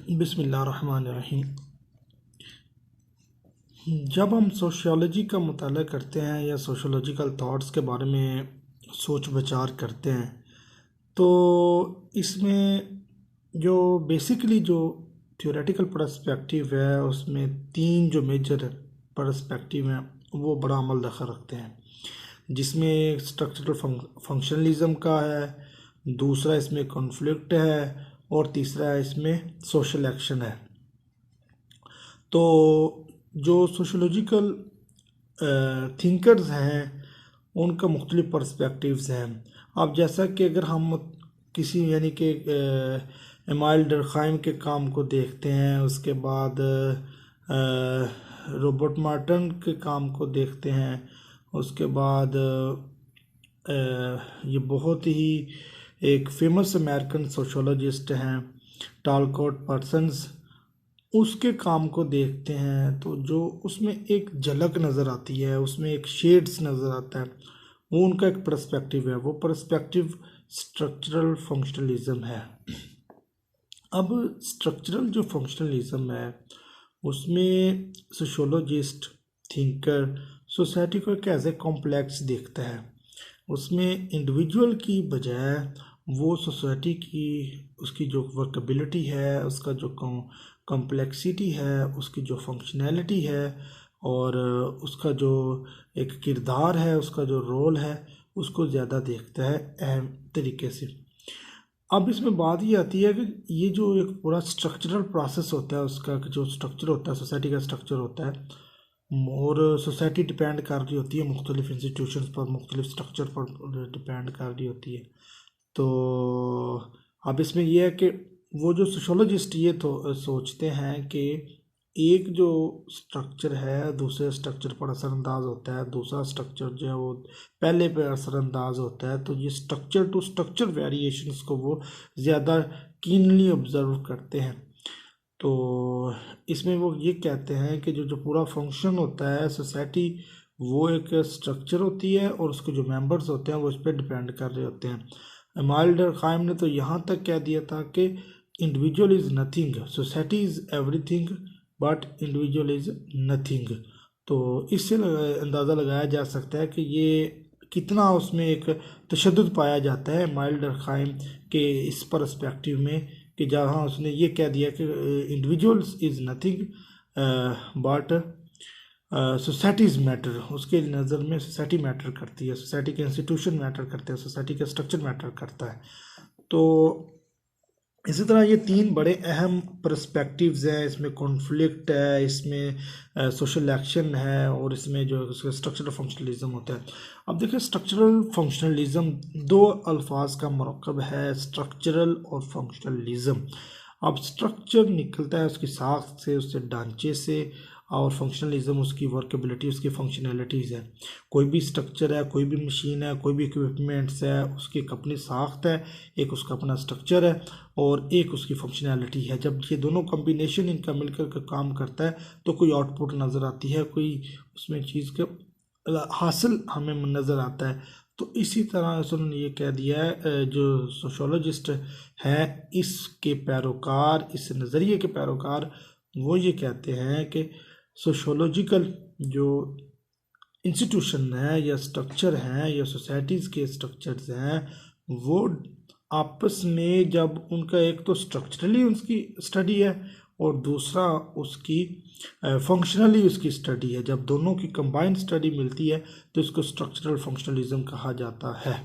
बिस्मिल्लाहिर्रहमानिर्रहीम। जब हम सोशियोलॉजी का मुताला करते हैं या सोशियोलॉजिकल थॉट्स के बारे में सोच विचार करते हैं तो इसमें जो बेसिकली जो थियोरेटिकल पर्सपेक्टिव है उसमें तीन जो मेजर पर्सपेक्टिव हैं वो बड़ा अमल दखल रखते हैं, जिसमें स्ट्रक्चरल फंक्शनलिज्म का है, दूसरा इसमें कॉन्फ्लिक्ट है और तीसरा इसमें सोशल एक्शन है। तो जो सोशोलॉजिकल थिंकर्स हैं उनका मुख्तलिफ पर्सपेक्टिव्स हैं। अब जैसा कि अगर हम किसी यानी कि एमाइल डर्खाइम के काम को देखते हैं, उसके बाद रॉबर्ट मार्टन के काम को देखते हैं, उसके बाद ये बहुत ही एक फेमस अमेरिकन सोशोलॉजिस्ट हैं टालकोट पर्सन्स, उसके काम को देखते हैं तो जो उसमें एक झलक नज़र आती है, उसमें एक शेड्स नज़र आता है, वो उनका एक पर्सपेक्टिव है। वो पर्सपेक्टिव स्ट्रक्चरल फंक्शनलिज्म है। अब स्ट्रक्चरल जो फंक्शनलिज्म है उसमें सोशोलॉजिस्ट थिंकर सोसाइटी को एक एज ए कॉम्प्लेक्स देखता है। उसमें इंडिविजुअल की बजाय वो सोसाइटी की उसकी जो वर्कबिलिटी है, उसका जो कॉम्प्लेक्सिटी है, उसकी जो फंक्शनैलिटी है और उसका जो एक किरदार है, उसका जो रोल है, उसको ज़्यादा देखता है अहम तरीके से। अब इसमें बात ये आती है कि ये जो एक पूरा स्ट्रक्चरल प्रोसेस होता है, उसका जो स्ट्रक्चर होता है, सोसाइटी का स्ट्रक्चर होता है, और सोसाइटी डिपेंड कर रही होती है मुख्तलिफ इंस्टीट्यूशंस पर, मुख्तलिफ स्ट्रक्चर पर डिपेंड कर रही होती है। तो अब इसमें यह है कि वो जो सोशोलॉजिस्ट ये तो सोचते हैं कि एक जो स्ट्रक्चर है दूसरे स्ट्रक्चर पर असरअंदाज होता है, दूसरा स्ट्रक्चर जो है वो पहले पे असरअंदाज होता है, तो ये स्ट्रक्चर टू स्ट्रक्चर वेरिएशंस को वो ज़्यादा कीनली ऑब्ज़र्व करते हैं। तो इसमें वो ये कहते हैं कि जो पूरा फंक्शन होता है सोसाइटी, वो एक स्ट्रक्चर होती है और उसके जो मेंबर्स होते हैं वो इस पर डिपेंड कर रहे होते हैं। एमाइल डर्खाइम ने तो यहाँ तक कह दिया था कि individual is nothing, society is everything but individual is nothing. तो इससे अंदाज़ा लगाया जा सकता है कि ये कितना उसमें एक तशद्दुद पाया जाता है एमाइल डर्खाइम के इस पर्सपेक्टिव में, कि जहाँ उसने ये कह दिया कि individuals is nothing but societies matter. उसके नज़र में सोसाइटी मैटर करती है, सोसाइटी के इंस्टीट्यूशन मैटर करते हैं, सोसाइटी का स्ट्रक्चर मैटर करता है। तो इसी तरह ये तीन बड़े अहम पर्सपेक्टिव्स हैं। इसमें कॉन्फ्लिक्ट है, इसमें सोशल एक्शन है और इसमें जो स्ट्रक्चरल फंक्शनलिज्म होता है। अब देखिए स्ट्रक्चरल फंक्शनलिज्म दो अल्फाज का मरकब है, स्ट्रक्चरल और फंक्शनलिज्म। अब स्ट्रक्चर निकलता है उसकी साख्त से, उससे ढांचे से, और फंक्शनलिज्म उसकी वर्केबिलिटी, उसकी फंक्शनैलिटीज़ है। कोई भी स्ट्रक्चर है, कोई भी मशीन है, कोई भी इक्विपमेंट्स है, उसकी एक अपनी साख्त है, एक उसका अपना स्ट्रक्चर है और एक उसकी फंक्शनैलिटी है। जब ये दोनों कॉम्बिनेशन इनका मिलकर के काम करता है तो कोई आउटपुट नज़र आती है, कोई उसमें चीज़ का हासिल हमें नज़र आता है। तो इसी तरह उन्होंने ये कह दिया है, जो सोशोलॉजिस्ट हैं इसके पैरोकार, इस नज़रिए के पैरोकार, वो ये कहते हैं कि सोशोलॉजिकल जो इंस्टीट्यूशन है या स्ट्रक्चर हैं या सोसाइटीज़ के स्ट्रक्चर्स हैं, वो आपस में जब उनका एक तो स्ट्रक्चरली उसकी स्टडी है और दूसरा उसकी फंक्शनली उसकी स्टडी है, जब दोनों की कंबाइंड स्टडी मिलती है तो इसको स्ट्रक्चरल फंक्शनलिज्म कहा जाता है।